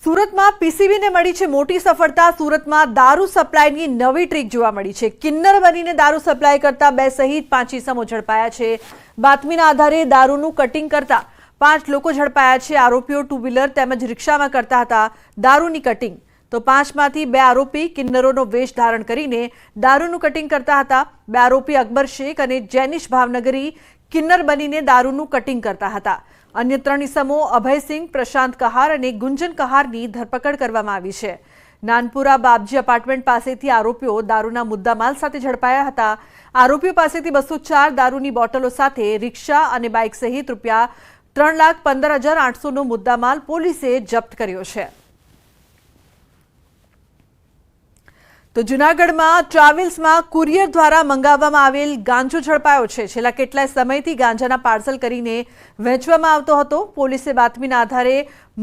સુરતમાં પીસીબીને મળી છે મોટી સફળતા। સુરતમાં દારૂ સપ્લાયની નવી ટ્રીક જોવા મળી છે। કિન્નર બનીને દારૂ સપ્લાય કરતા 2 સહિત 5 ઇસમો ઝડપાયા છે। બાતમીના આધારે દારૂનું કટિંગ કરતા 5 લોકો ઝડપાયા છે। આરોપીઓ ટુ વ્હીલર તેમજ રિક્ષામાં કરતા હતા દારૂની કટિંગ। તો 5માંથી 2 આરોપી કિન્નરોનો વેશ ધારણ કરીને દારૂનું કટિંગ કરતા હતા। 2 આરોપી અકબર શેખ અને જેનિશ ભાવનગરી કિન્નર બનીને દારૂનું કટિંગ કરતા હતા। अन्य 3 ઇસમો અભય સિંહ, પ્રશાંત કહાર અને ગુંજન કહારની ધરપકડ કરવામાં આવી છે। નાનપુરા બાપજી અપાર્ટમેન્ટ પાસેથી આરોપીઓ દારૂના મુદ્દામાલ સાથે ઝડપાયા હતા। આરોપીઓ પાસેથી 204 દારૂની બોટલો સાથે રિક્ષા અને બાઇક સહિત રૂપિયા 3,15,800નો મુદ્દામાલ પોલીસે જપ્ત કર્યો છે। તો જૂનાગઢમાં ટ્રાવેલ્સમાં કુરિયર દ્વારા મંગાવવામાં આવેલ ગાંજો ઝડપાયો છે। છેલ્લા કેટલાય સમયથી ગાંજાના પાર્સલ કરીને વેચવામાં આવતો હતો। પોલીસે બાતમીના આધારે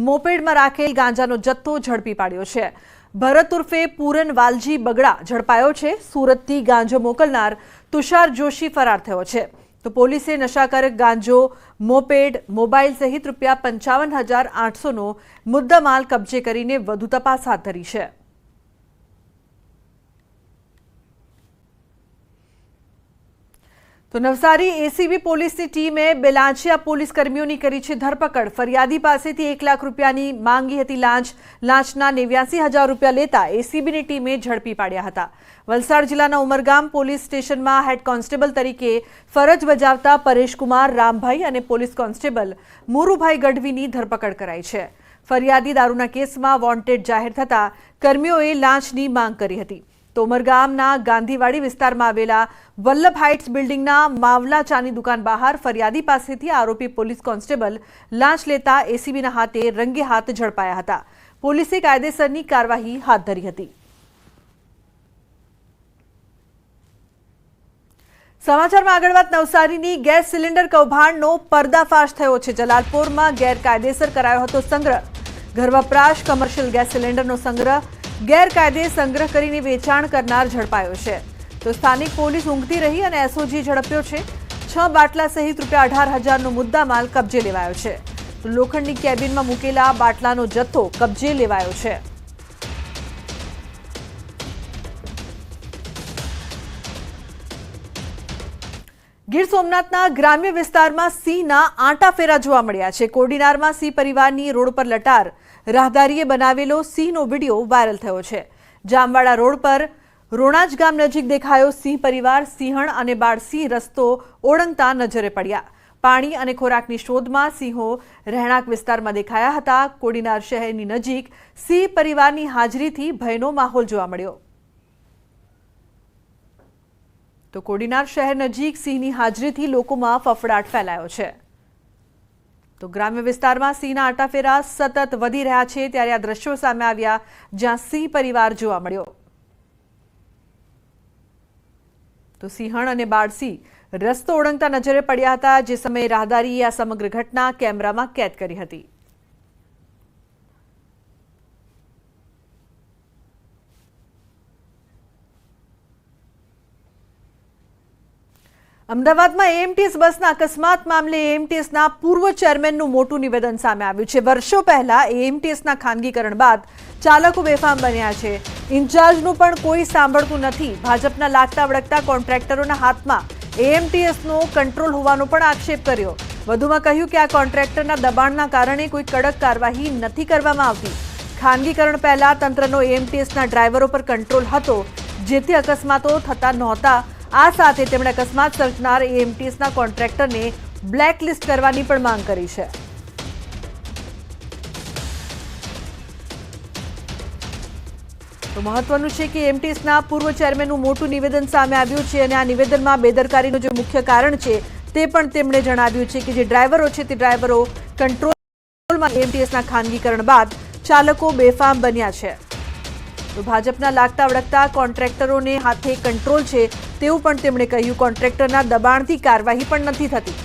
મોપેડમાં રાખેલ ગાંજાનો જથ્થો ઝડપી પાડ્યો છે। ભરત ઉર્ફે પૂરન વાલજી બગડા ઝડપાયો છે। સુરતથી ગાંજો મોકલનાર તુષાર જોશી ફરાર થયો છે। તો પોલીસે નશાકારક ગાંજો, મોપેડ, મોબાઈલ સહિત રૂપિયા 55,800નો મુદ્દામાલ કબજે કરીને વધુ તપાસ હાથ ધરી છે। તો નવસારી એસીબી પોલીસની ટીમે બેલાંચિયા પોલીસ કર્મીઓની કરી છે ધરપકડ। ફરિયાદી પાસેથી 1 લાખ રૂપિયાની માંગી હતી લાંચ। લાંચના 89,000 રૂપિયા લેતા એસીબીની ટીમે ઝડપી પાડ્યા હતા। વલસાડ જિલ્લાના ઉમરગામ પોલીસ સ્ટેશનમાં હેડ કોન્સ્ટેબલ તરીકે ફરજ બજાવતા પરેશકુમાર રામભાઈ અને પોલીસ કોન્સ્ટેબલ મુરુભાઈ ગઢવીની ધરપકડ કરાઈ છે। ફરિયાદી દારૂના કેસમાં વોન્ટેડ જાહેર થતા કર્મીઓએ લાંચની માંગ કરી હતી। તો ઉમરગામના ગાંધીવાડી વિસ્તારમાં આવેલા વલ્લભ હાઇટ્સ બિલ્ડિંગના માવલા ચાની દુકાન બહાર ફરિયાદી પાસેથી આરોપી પોલીસ કોન્સ્ટેબલ લાંચ લેતા એસીબીના હાથે રંગે હાથ ઝડપાયા હતા। પોલીસે કાયદેસરની કાર્યવાહી હાથ ધરી હતી। સમાચારમાં આગળ વાત નવસારીની ગેસ સિલિન્ડર કૌભાંડનો પર્દાફાશ થયો છે। જલાલપોરમાં ગેરકાયદેસર કરાયો હતો સંગ્રહ। ઘર વપરાશ કમર્શિયલ ગેસ સિલિન્ડરનો સંગ્રહ ગેરકાયદે સંગ્રહ કરીને વેચાણ કરનાર ઝડપાયો છે। તો સ્થાનિક પોલીસ ઊંઘતી રહી અને એસઓજી ઝડપ્યો છે। 6 બાટલા સહિત રૂપિયા 18,000નો મુદ્દામાલ કબજે લેવાયો છે। તો લોખંડની કેબિનમાં મૂકેલા બાટલાનો જથ્થો કબજે લેવાયો છે। ગીર સોમનાથના ગ્રામ્ય વિસ્તારમાં સિંહના આંટાફેરા જોવા મળ્યા છે। કોડીનારમાં સિંહ પરિવારની રોડ પર લટાર રાહદારીએ બનાવેલો સિંહનો વિડીયો વાયરલ થયો છે। જામવાડા રોડ પર રોણાજ ગામ નજીક દેખાયો સિંહ પરિવાર। સિંહણ અને બાળસિંહ રસ્તો ઓળંગતા નજરે પડ્યા। પાણી અને ખોરાકની શોધમાં સિંહો રહેણાંક વિસ્તારમાં દેખાયા હતા। કોડીનાર શહેરની નજીક સિંહ પરિવારની હાજરીથી ભયનો માહોલ જોવા મળ્યો। તો કોડીનાર શહેર નજીક સિંહની હાજરીથી લોકોમાં ફફડાટ ફેલાયો છે। તો ગ્રામ્ય વિસ્તારમાં સિંહના આંટાફેરા સતત વધી રહ્યા છે ત્યારે આ દ્રશ્યો સામે આવ્યા જ્યાં સિંહ પરિવાર જોવા મળ્યો। તો સિંહણ અને બાળસિંહ રસ્તો ઓળંગતા નજરે પડ્યા હતા જે સમયે રાહદારીએ આ સમગ્ર ઘટના કેમેરામાં કેદ કરી હતી। અમદાવાદમાં એએમટીએસ બસના અકસ્માત મામલે એએમટીએસના પૂર્વ ચેરમેનનું મોટું નિવેદન સામે આવ્યું છે। વર્ષો પહેલા એએમટીએસના ખાનગીકરણ બાદ ચાલકો બેફામ બન્યા છે। ઇન્ચાર્જનું પણ કોઈ સાંભળતું નથી। ભાજપના લાગતા વળગતા કોન્ટ્રાક્ટરોના હાથમાં એએમટીએસનો કંટ્રોલ હોવાનો પણ આક્ષેપ કર્યો। વધુમાં કહ્યું કે આ કોન્ટ્રાક્ટરના દબાણના કારણે કોઈ કડક કાર્યવાહી નથી કરવામાં આવતી। ખાનગીકરણ પહેલા તંત્રનો એએમટીએસના ડ્રાઈવરો પર કંટ્રોલ હતો જેથી અકસ્માતો થતા નહોતા। આ સાથે તેમણે અકસ્માત સર્જનાર એએમટીએસના કોન્ટ્રાક્ટરને બ્લેકલિસ્ટ કરવાની પણ માંગ કરી છે। તો મહત્વનું છે કે એએમટીએસના પૂર્વ ચેરમેનનું મોટું નિવેદન સામે આવ્યું છે અને આ નિવેદનમાં બેદરકારીનું જે મુખ્ય કારણ છે તે પણ તેમણે જણાવ્યું છે કે જે ડ્રાઈવરો છે તે ડ્રાઈવરો કંટ્રોલમાં એએમટીએસના ખાનગીકરણ બાદ ચાલકો બેફામ બન્યા છે। તો ભાજપના લાગતા વળગતા કોન્ટ્રાક્ટરોને હાથે કંટ્રોલ છે તેવું પણ તેમણે કહ્યું। કોન્ટ્રાક્ટરના દબાણથી કાર્યવાહી પણ નથી થતી।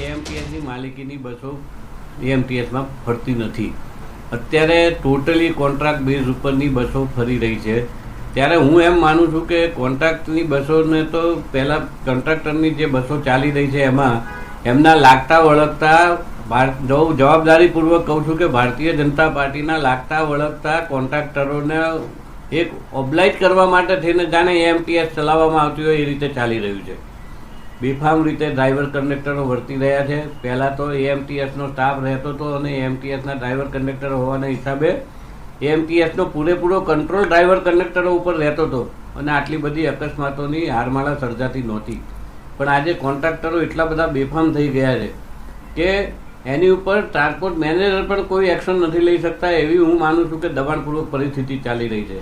એએમટીએસની માલિકીની બસો એએમટીએસમાં ફરતી નથી અત્યારે ટોટલી કોન્ટ્રાક્ટ બેઝ ઉપરની બસો ફરી રહી છે. ત્યારે હું એમ માનું છું કે કોન્ટ્રાક્ટની બસોને તો પહેલાં કોન્ટ્રાક્ટરની જે બસો ચાલી રહી છે એમાં એમના લાગતા વળગતા જવાબદારીપૂર્વક કહું છું કે ભારતીય જનતા પાર્ટીના લાગતા વળગતા કોન્ટ્રાક્ટરોને એક ઓબ્લાઇઝ કરવા માટે થઈને જાણે એએમટીએસ ચલાવવામાં આવતી હોય એ રીતે ચાલી રહ્યું છે. બેફામ રીતે ડ્રાઈવર કંડક્ટરો વર્તી રહ્યા છે. પહેલાં તો એએમટીએસનો સ્ટાફ રહેતો હતો અને એએમટીએસના ડ્રાઈવર કંડક્ટરો હોવાના હિસાબે એએમટીએસનો પૂરેપૂરો કંટ્રોલ ડ્રાઈવર કંડક્ટરો ઉપર રહેતો હતો અને આટલી બધી અકસ્માતોની હારમાળા સર્જાતી નહોતી. પણ આજે કોન્ટ્રાક્ટરો એટલા બધા બેફામ થઈ ગયા છે કે એની ઉપર ટ્રાન્સપોર્ટ મેનેજર પણ કોઈ એક્શન નથી લઈ શકતા એવી હું માનું છું કે દબાણપૂર્વક પરિસ્થિતિ ચાલી રહી છે.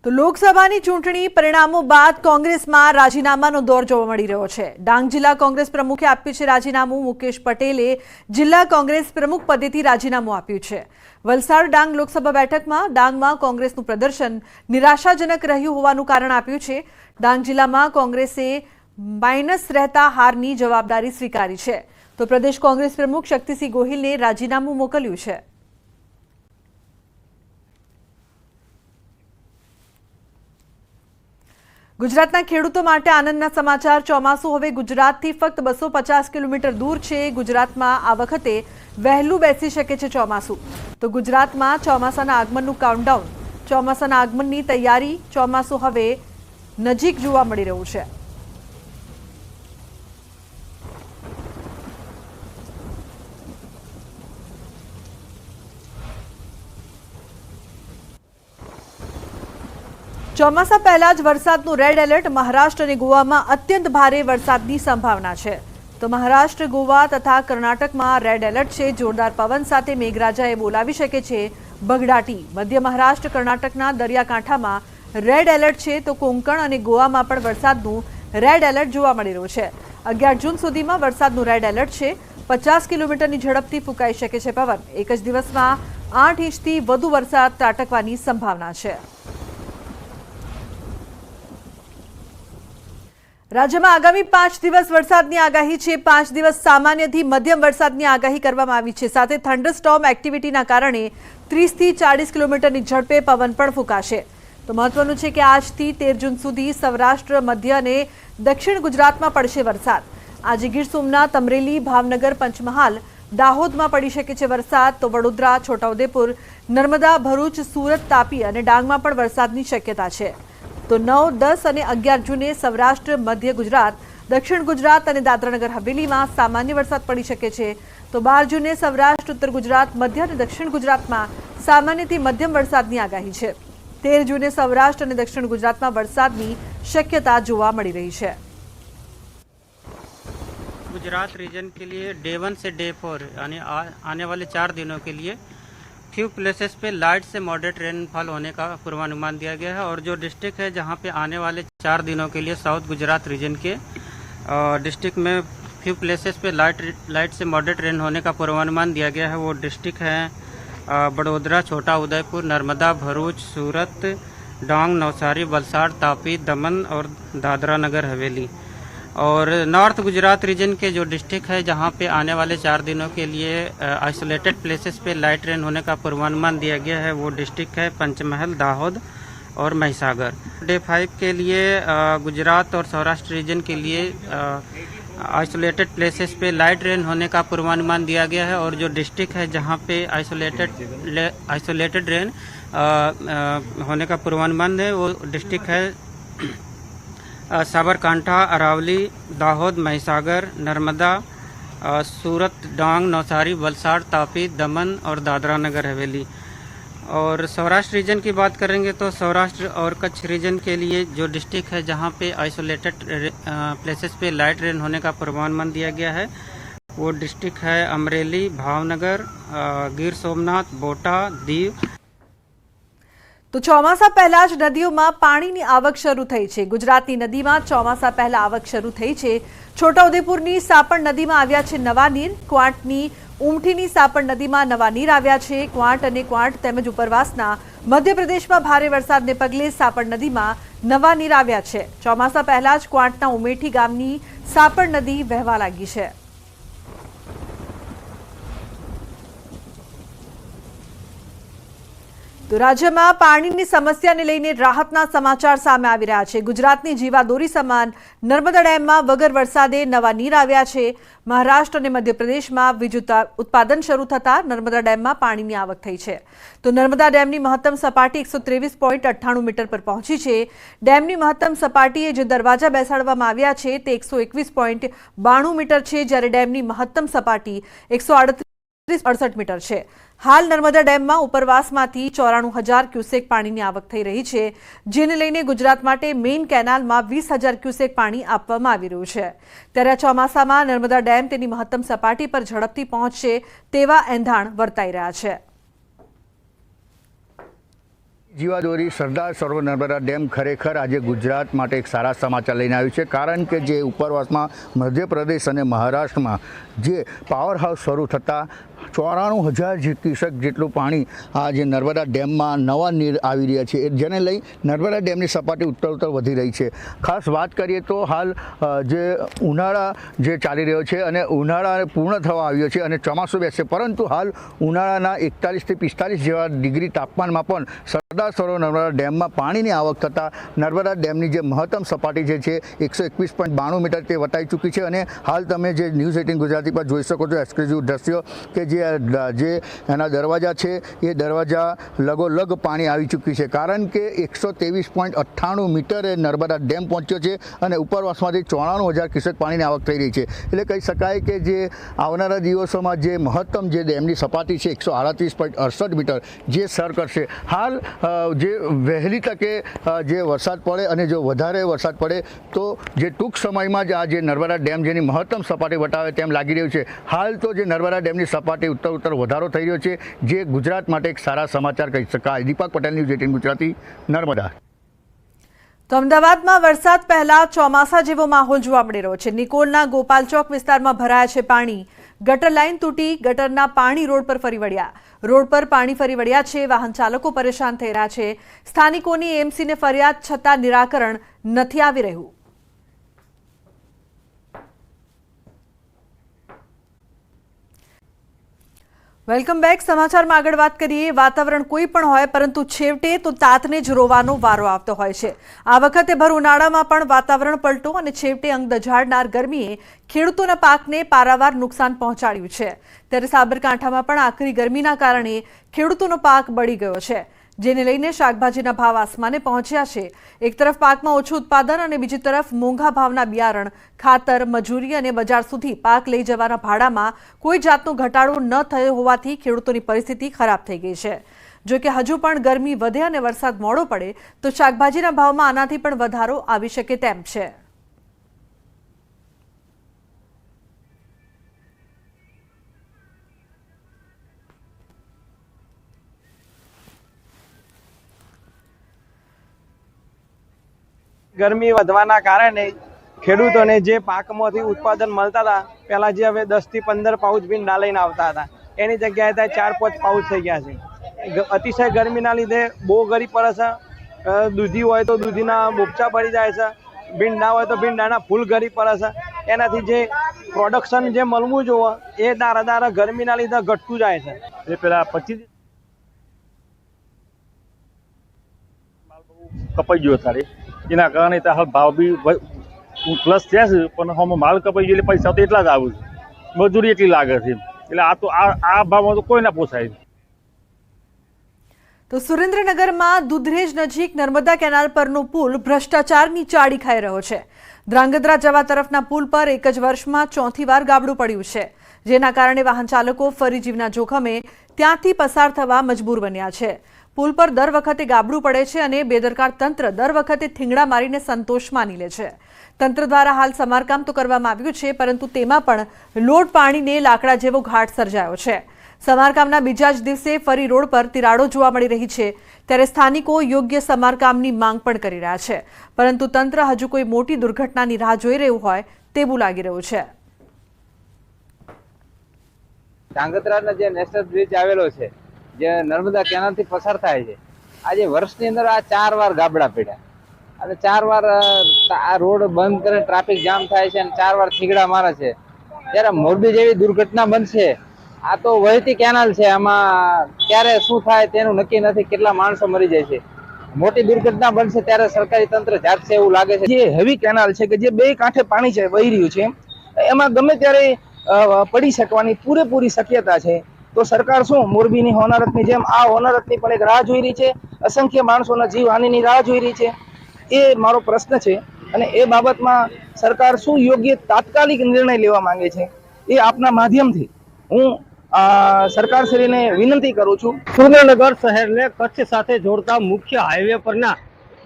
તો લોકસભાની ચૂંટણી પરિણામો બાદ કોંગ્રેસમાં રાજીનામાનો દોર જોવા મળી રહ્યો છે. ડાંગ જિલ્લા કોંગ્રેસ પ્રમુખે આપ્યું છે રાજીનામું. મુકેશ પટેલે જિલ્લા કોંગ્રેસ પ્રમુખ પદેથી રાજીનામું આપ્યું છે. વલસાડ ડાંગ લોકસભા બેઠકમાં ડાંગમાં કોંગ્રેસનું પ્રદર્શન નિરાશાજનક રહ્યું હોવાનું કારણ આપ્યું છે. ડાંગ જિલ્લામાં કોંગ્રેસે માઇનસ રહેતા હારની જવાબદારી સ્વીકારી છે. તો પ્રદેશ કોંગ્રેસ પ્રમુખ શક્તિસિંહ ગોહિલને રાજીનામું મોકલ્યું છે. ગુજરાતના ખેડૂતો માટે આનંદના સમાચાર. ચોમાસું હવે ગુજરાતથી ફક્ત 250 કિલોમીટર દૂર છે. ગુજરાતમાં આ વખતે વહેલું બેસી શકે છે ચોમાસું. તો ગુજરાતમાં ચોમાસાના આગમનનું કાઉન્ટડાઉન, ચોમાસાના આગમનની તૈયારી, ચોમાસું હવે નજીક જોવા મળી રહ્યું છે. ચોમાસા પહેલા જ વરસાદનું રેડ એલર્ટ. મહારાષ્ટ્ર અને ગોવામાં અત્યંત ભારે વરસાદની સંભાવના છે. તો મહારાષ્ટ્ર, ગોવા તથા કર્ણાટકમાં રેડ એલર્ટ છે. જોરદાર પવન સાથે મેઘરાજાએ બોલાવી શકે છે બગડાટી. મધ્ય મહારાષ્ટ્ર, કર્ણાટકના દરિયાકાંઠામાં રેડ એલર્ટ છે. તો કોંકણ અને ગોવામાં પણ વરસાદનું રેડ એલર્ટ જોવા મળી રહ્યું છે. 11 જૂન સુધીમાં વરસાદનું રેડ એલર્ટ છે. 50 કિલોમીટરની ઝડપથી ફૂંકાઈ શકે છે પવન. એક જ દિવસમાં 8 ઇંચથી વધુ વરસાદ ત્રાટકવાની સંભાવના છે. રાજ્યમાં આગામી 5 દિવસ વરસાદની આગાહી છે. 5 દિવસ સામાન્યથી મધ્યમ વરસાદની આગાહી કરવામાં આવી છે. સાથે થંડરસ્ટોર્મ એક્ટિવિટીના કારણે 30 થી 40 કિલોમીટરની ઝડપે પવન પણ ફૂંકાશે. તો મહત્વનું છે કે આજથી 13 જૂન સુધી સૌરાષ્ટ્ર, મધ્ય અને દક્ષિણ ગુજરાતમાં પડશે વરસાદ. આજે ગીર સોમનાથ, અમરેલી, ભાવનગર, પંચમહાલ, દાહોદમાં પડી શકે છે વરસાદ. તો વડોદરા, છોટાઉદેપુર, નર્મદા, ભરૂચ, સુરત, તાપી અને ડાંગમાં પણ વરસાદની શક્યતા છે. તો 9, 10 અને 11 જૂને સૌરાષ્ટ્ર, મધ્ય ગુજરાત, દક્ષિણ ગુજરાત અને દાદરાનગર હવેલીમાં સામાન્ય વરસાદ પડી શકે છે. તો 12 જૂને સૌરાષ્ટ્ર, ઉત્તર ગુજરાત, મધ્ય અને દક્ષિણ ગુજરાતમાં સામાન્યથી મધ્યમ વરસાદની આગાહી છે. 13 જૂને સૌરાષ્ટ્ર અને દક્ષિણ ગુજરાતમાં વરસાદની શક્યતા જોવા મળી રહી છે. गुजरात रीजन के लिए डे 1 से डे 4 यानी आने वाले 4 दिनों के लिए फ्यू प्लेसेस पे लाइट से मॉडरेट रेनफॉल होने का पूर्वानुमान दिया गया है. और जो डिस्ट्रिक्ट है जहां पे आने वाले 4 दिनों के लिए साउथ गुजरात रीजन के डिस्ट्रिक्ट में फ्यू प्लेसेस पे लाइट से मॉडरेट रेन होने का पूर्वानुमान दिया गया है. वो डिस्ट्रिक्ट हैं बड़ोदरा, छोटा उदयपुर, नर्मदा, भरूच, सूरत, डांग, नवसारी, वलसाड़, तापी, दमन और दादरा नगर हवेली. और नॉर्थ गुजरात रीजन के जो डिस्ट्रिक्ट है जहां पे आने वाले 4 दिनों के लिए आइसोलेटेड प्लेसेस पे लाइट रेन होने का पूर्वानुमान दिया गया है. वो डिस्ट्रिक्ट है पंचमहल, दाहोद और महिसागर. डे 5 के लिए गुजरात और सौराष्ट्र रीजन के लिए आइसोलेटेड प्लेसेस पे लाइट रेन होने का पूर्वानुमान दिया गया है. और जो डिस्ट्रिक्ट है जहां पे आइसोलेटेड रेन होने का पूर्वानुमान है वो डिस्ट्रिक्ट है साबरकांठा, अरावली, दाहोद, महिसागर, नर्मदा, सूरत, डांग, नवसारी, वलसाड़, तापी, दमन और दादरा नगर हवेली. और सौराष्ट्र रीजन की बात करेंगे तो सौराष्ट्र और कच्छ रीजन के लिए जो डिस्ट्रिक्ट है जहां पे आइसोलेटेड प्लेसेस पे लाइट रेन होने का पूर्वानुमान दिया गया है वो डिस्ट्रिक्ट है अमरेली, भावनगर, गिर सोमनाथ, बोटा, दीव. તો ચોમાસા પહેલા જ નદીઓમાં પાણીની આવક શરૂ થઈ છે. ગુજરાતની નદીમાં ચોમાસા પહેલા આવક શરૂ થઈ છે. છોટાઉદેપુરની સાપણ નદીમાં આવ્યા છે નવા નીર. ક્વાંટની ઉમઠીની સાપણ નદીમાં નવા નીર આવ્યા છે. ક્વાંટ અને ક્વાંટ તેમજ ઉપરવાસના મધ્યપ્રદેશમાં ભારે વરસાદને પગલે સાપણ નદીમાં નવા નીર આવ્યા છે. ચોમાસા પહેલા જ ક્વાંટના ઉમેઠી ગામની સાપણ નદી વહેવા લાગી છે. તો રાજ્યમાં પાણીની સમસ્યાને લઈને રાહતના સમાચાર સામે આવી રહ્યા છે। ગુજરાતની જીવાદોરી સમાન નર્મદા ડેમમાં વગર વરસાદે નવા નીર આવ્યા છે। મહારાષ્ટ્ર અને મધ્યપ્રદેશમાં વીજ ઉત્પાદન શરૂ થતાં નર્મદા ડેમમાં પાણીની આવક થઈ છે। તો નર્મદા ડેમની મહત્તમ સપાટી 123.98 મીટર પર પહોંચી છે। ડેમની મહત્તમ સપાટીએ જે દરવાજા બેસાડવામાં આવ્યા છે તે 121.92 મીટર છે, જ્યારે ડેમની મહત્તમ સપાટી 138.68 મીટર છે। હાલ નર્મદા ડેમમાં ઉપરવાસમાંથી 94,000 ક્યુસેક પાણીની આવક થઈ રહી છે, જેને લઈને ગુજરાત માટે મેઇન કેનાલમાં 20,000 ક્યુસેક પાણી આપવામાં આવી રહ્યું છે। ત્યારે આ ચોમાસામાં નર્મદા ડેમ તેની મહત્તમ સપાટી પર ઝડપથી પહોંચશે તેવા એંધાણ વર્તાઈ રહ્યા છે। જીવાદોરી સરદાર સરોવર નર્મદા ડેમ ખરેખર આજે ગુજરાત માટે એક સારા સમાચાર લઈને આવ્યું છે, કારણ કે જે ઉપરવાસમાં મધ્યપ્રદેશ અને મહારાષ્ટ્રમાં જે પાવર હાઉસ શરૂ થતાં 94,000 ક્યુસેક જેટલું પાણી આ જે નર્મદા ડેમમાં નવા નીર આવી રહ્યા છે, જેને લઈ નર્મદા ડેમની સપાટી ઉત્તરોત્તર વધી રહી છે। ખાસ વાત કરીએ તો હાલ જે ઉનાળા જે ચાલી રહ્યો છે અને ઉનાળા પૂર્ણ થવા આવ્યો છે અને ચોમાસું બેસશે, પરંતુ હાલ ઉનાળાના 41 થી 45 જેવા ડિગ્રી તાપમાનમાં પણ સરદાર સરોવર નર્મદા ડેમમાં પાણીની આવક થતાં નર્મદા ડેમની જે મહત્તમ સપાટી જે છે 121.92 મીટર તે વટાઈ ચૂકી છે। અને હાલ તમે જે ન્યૂઝ 18 ગુજરાતી પર જોઈ શકો છો એક્સક્લુઝિવ દ્રશ્યો કે જે એના દરવાજા છે એ દરવાજા લગોલગ પાણી આવી ચૂકી છે, કારણ કે 123.98 મીટરે નર્મદા ડેમ પહોંચ્યો છે અને ઉપરવાસમાંથી 94,000 ક્યુસેક પાણીની આવક થઈ રહી છે। એટલે કહી શકાય કે જે આવનારા દિવસોમાં જે મહત્તમ જે ડેમની સપાટી છે 138.68 મીટર જે સર કરશે। હાલ જે વહેલી તકે જે વરસાદ પડે અને જો વધારે વરસાદ પડે તો જે ટૂંક સમયમાં જ આ જે નર્મદા ડેમ જેની મહત્તમ સપાટી વટાવે તેમ લાગી રહ્યું છે। હાલ તો જે નર્મદા ડેમની સપાટી ઉત્તર વધારો થઈ રહ્યો છે, જે ગુજરાત માટે એક સારા સમાચાર કહી શકાય। દીપક પટેલ, ન્યૂઝ 18 ગુજરાતી, નર્મદા। તો અમદાવાદમાં વરસાદ પહેલા ચોમાસા જેવો માહોલ જોવા મળી રહ્યો છે। નિકોલના ગોપાલ ચોક વિસ્તારમાં ભરાયા છે પાણી। ગટર લાઇન તૂટી ગટરના પાણી રોડ પર ફરી વળ્યા। રોડ પર પાણી ફરી વળ્યા છે, વાહન ચાલકો પરેશાન થઈ રહ્યા છે। સ્થાનિકોની એએમસીને ફરિયાદ છતાં નિરાકરણ નથી આવી રહ્યું। Welcome back. સમાચારમાં આગળ વાત કરીએ। વાતાવરણ કોઈ પણ હોય, પરંતુ છેવટે તો તાતને જ રોવાનો વારો આવતો હોય છે। આ વખતે ભર ઉનાળામાં પણ વાતાવરણ પલટો અને છેવટે અંગ દઝાડનાર ગરમીએ ખેડૂતોના પાકને પારાવાર નુકસાન પહોંચાડ્યું છે। ત્યારે સાબરકાંઠામાં પણ આકરી ગરમીના કારણે ખેડૂતોનો પાક બળી ગયો છે, જેને લઈને શાકભાજીના ભાવ આસમાને પહોંચ્યા છે। એક તરફ પાકમાં ઓછું ઉત્પાદન અને બીજી તરફ મોંઘા ભાવના બિયારણ, ખાતર, મજૂરી અને બજાર સુધી પાક લઈ જવાના ભાડામાં કોઈ જાતનો ઘટાડો ન થયો હોવાથી ખેડૂતોની પરિસ્થિતિ ખરાબ થઈ ગઈ છે। જો કે હજુ પણ ગરમી વધે અને વરસાદ મોડો પડે તો શાકભાજીના ભાવમાં આનાથી પણ વધારો આવી શકે તેમ છે। ગરમી વધવાના કારણે ખેડૂતોને જે પાકમાંથી ઉત્પાદન મળતા હતા, પહેલા જે હવે 10 થી 15 પાઉચ ભીંડા લઈને આવતા હતા, એની જગ્યાએ 4-5 પાઉચ થઈ ગયા છે। અતિશય ગરમીના લીધે બહુ ગરીબ પડે છે। દૂધી હોય તો દૂધીના બોપચા પડી જાય છે, ભીંડા હોય તો ભીંડાના ફૂલ ગરીબ પડે છે। એનાથી જે પ્રોડક્શન જે મળવું જોઈએ એ દારા ગરમીના લીધે ઘટતું જાય છે। એ પેલા 25 કપાઈ ગયો તારે, એના કારણે હાલ ભાવ બી પ્લસ થયા છે, પણ હમણાં માલ કપાઈ ગયો એટલે પૈસા તો એટલા જ આવે છે, મજૂરી એટલી લાગે છે, એટલે આ ભાવમાં તો કોઈ ના પોસાય। તો સુરેન્દ્રનગરમાં દુધરેજ નજીક નર્મદા કેનાલ પરનો પુલ ભ્રષ્ટાચારની ચાડી ખાઈ રહ્યો છે। ધ્રાંગધ્રા જવા તરફના પુલ પર એક જ વર્ષમાં 4થી વાર ગાબડું પડ્યું છે, જેના કારણે વાહન ચાલકો ફરી જીવના જોખમે ત્યાંથી પસાર થવા મજબૂર બન્યા છે। પુલ પર દર વખતે ગાબડું પડે છે અને બેદરકાર તંત્ર દર વખતે થીંગડા મારીને સંતોષ માની લે છે। તંત્ર દ્વારા હાલ સમારકામ તો કરવામાં આવ્યું છે, પરંતુ તેમાં પણ લોટ પાણીને લાકડા જેવો ઘાટ સર્જાયો છે। સમારકામના બીજા જ દિવસે ફરી રોડ પર તિરાડો જોવા મળી રહી છે। ત્યારે સ્થાનિકો યોગ્ય સમારકામની માંગ પણ કરી રહ્યા છે, પરંતુ તંત્ર હજુ કોઈ મોટી દુર્ઘટનાની રાહ જોઈ રહ્યું હોય તેવું લાગી રહ્યું છે। ધ્રાંગધ્રાનો જે નેશનલ બ્રિજ આવેલો છે, જે નર્મદા કેનાલથી પસાર થાય છે, આજે વર્ષની અંદર આ 4 વાર ગાબડા પડ્યા અને 4 વાર આ રોડ બંધ કરીને ટ્રાફિક જામ થાય છે અને 4 વાર થીગડા મારે છે। ત્યારે મોરબી જેવી દુર્ઘટના બનશે આ તો વહેતી કેનાલ છે, આમાં ક્યારે શું થાય તેનું નક્કી નથી, કેટલા માણસો મરી જાય છે. મોટી દુર્ઘટના બનશે ત્યારે સરકારી તંત્ર જાગશે એવું લાગે છે. જે હેવી કેનાલ છે કે જે બે કાંઠે પાણી છે વહી રહ્યું છે, એમાં ગમે ત્યારે પડી શકવાની પૂરેપૂરી શક્યતા છે. તો સરકાર શું મોરબીની હોનારતની જેમ આ હોનારતની પણ એક રાહ જોઈ રહી છે, અસંખ્ય માણસોના જીવહાનિની રાહ જોઈ રહી છે. એ મારો પ્રશ્ન છે અને એ બાબતમાં સરકાર શું યોગ્ય તાત્કાલિક નિર્ણય લેવા માંગે છે એ આપના માધ્યમથી હું સરકારશ્રીને વિનંતી કરું છું. સુરેન્દ્રનગર શહેરને કચ્છ સાથે જોડતા મુખ્ય હાઈવે પરના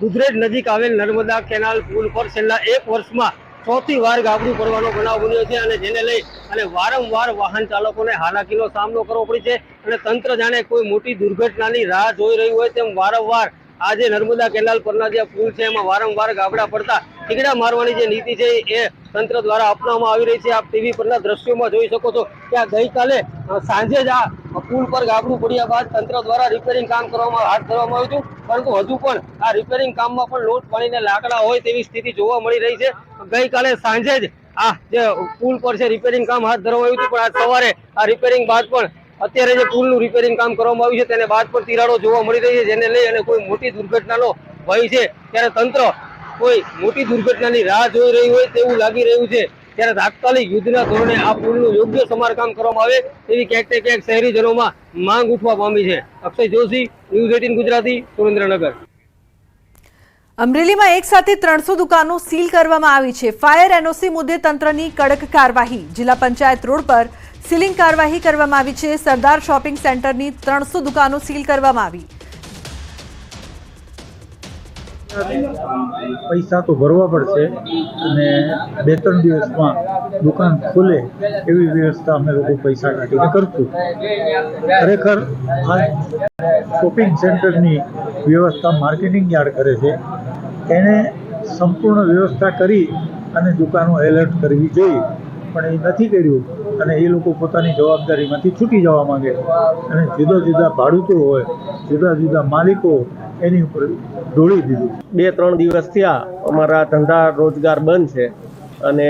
દુધરેજ નજીક આવેલ નર્મદા કેનાલ પુલ પર છેલ્લા 1 વર્ષમાં ચોથી વાર ગાબડું પડવાનો બનાવ બન્યો છે અને જેને લઈ અને વારંવાર વાહન ચાલકોને હાલાકીનો સામનો કરવો પડે છે અને તંત્ર જાણે કોઈ મોટી દુર્ઘટનાની રાહ જોઈ રહ્યું હોય તેમ વારંવાર આ જે નર્મદા કેનાલ પરના જે પુલ છે એમાં વારંવાર ગાબડા પડતા ઠીકડા મારવાની જે નીતિ છે એ તંત્ર દ્વારા અપનાવવામાં આવી રહી છે. આપ ટીવી પરના દ્રશ્યોમાં જોઈ શકો છો કે આ ગઈકાલે સાંજે જ આ પુલ પર ગાબડું પડ્યા બાદ તંત્ર દ્વારા રિપેરિંગ કામ હાથ ધરવામાં આવ્યું હતું, પરંતુ હજુ પણ આ રિપેરિંગ કામમાં પણ લોટ પાણીને લાકડા હોય તેવી સ્થિતિ જોવા મળી રહી છે. ગઈકાલે સાંજે જ આ જે પુલ પર છે રિપેરિંગ કામ હાથ ધરવામાં આવ્યું હતું, પણ આજ સવારે આ રિપેરિંગ બાદ પણ અત્યારે જે પુલનું રિપેરિંગ કામ કરવામાં આવ્યું છે તેને બાદ પણ તિરાડો જોવા મળી રહી છે, જેને લઈ અને કોઈ મોટી દુર્ઘટનાનો ભય છે. ત્યારે તંત્ર કોઈ મોટી દુર્ઘટનાની રાહ જોઈ રહ્યું હોય તેવું લાગી રહ્યું છે. ત્યારે તાત્કાલિક યુદ્ધના ધોરણે આ પુલનું યોગ્ય સમારકામ કરવામાં આવે તેવી ક્યાંક ને ક્યાંક શહેરીજનોમાં માંગ ઉઠવા પામી છે. અક્ષય જોશી, ન્યૂઝ 18 ગુજરાતી, સુરેન્દ્રનગર. અમરેલીમાં એક સાથે 300 દુકાનો સીલ કરવામાં આવી છે. ફાયર એનઓસી મુદ્દે તંત્રની કડક કાર્યવાહી. જિલ્લા પંચાયત રોડ પર સીલિંગ કાર્યવાહી કરવામાં આવી છે. સરદાર શોપિંગ સેન્ટરની 300 દુકાનો સીલ કરવામાં આવી. પૈસા તો ભરવા પડશે અને 2-3 દિવસમાં દુકાન ખુલે એવી વ્યવસ્થા અમે લોકો પૈસા કાઢીને કરશું. ખરેખર આ શોપિંગ સેન્ટરની વ્યવસ્થા માર્કેટિંગ યાર્ડ કરે છે, એને સંપૂર્ણ વ્યવસ્થા કરી અને દુકાનો એલર્ટ કરવી જોઈએ, પણ એ નથી કર્યું અને એ લોકો પોતાની જવાબદારીમાંથી છૂટી જવા માંગે અને જુદા જુદા ભાડૂતો હોય, જુદા જુદા માલિકો એની ઉપર ઢોળી દીધું. 2-3 દિવસ થયા અમારા ધંધા રોજગાર બંધ છે અને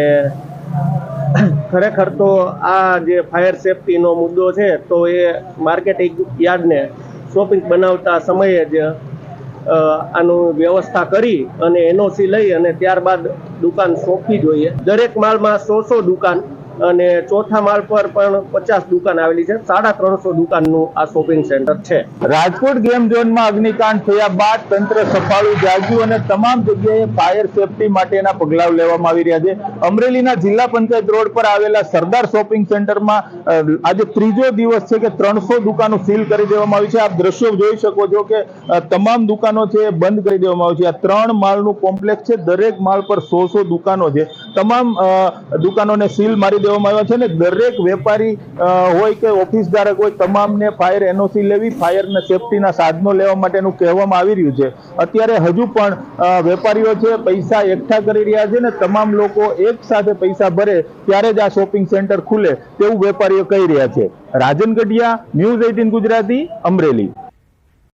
ખરેખર તો આ જે ફાયર સેફટીનો મુદ્દો છે તો એ માર્કેટિંગ યાર્ડને શોપિંગ બનાવતા સમયે જ આનું વ્યવસ્થા કરી અને એનઓસી લઈ અને ત્યારબાદ દુકાન સોંપવી જોઈએ. દરેક માળમાં 100 દુકાન અને ચોથા માળ પર પણ 50 દુકાન આવેલી છે. 350 દુકાનનું આ શોપિંગ સેન્ટર છે. રાજકોટ ગેમ ઝોનમાં અગ્નિકાંડ થયા બાદ તંત્ર સફાળું જાગ્યું અને તમામ જગ્યાએ ફાયર સેફટી માટેના પગલાઓ લેવામાં આવી રહ્યા છે. અમરેલીના જિલ્લા પંચાયત રોડ પર આવેલા સરદાર શોપિંગ સેન્ટરમાં આજે 3જો દિવસ છે કે 300 દુકાનો સીલ કરી દેવામાં આવી છે. આપ દ્રશ્યો જોઈ શકો છો કે તમામ દુકાનો છે એ બંધ કરી દેવામાં આવી છે. આ 3 માળનું કોમ્પ્લેક્સ છે, દરેક માળ પર 100 દુકાનો છે. તમામ દુકાનોને સીલ મારી દેવામાં આવ્યા છે ને દરેક વેપારી હોય કે ઓફિસ ધારક હોય તમામને ફાયર એનઓસી લેવી, ફાયરના સેફટીના સાધનો લેવા માટેનું કહેવામાં આવી રહ્યું છે. અત્યારે હજુ પણ વેપારીઓ છે પૈસા એકઠા કરી રહ્યા છે ને તમામ લોકો એક સાથે પૈસા ભરે ત્યારે જ આ શોપિંગ સેન્ટર ખુલે તેવું વેપારીઓ કહી રહ્યા છે. રાજન ગઢિયા, ન્યૂઝ 18 ગુજરાતી, અમરેલી.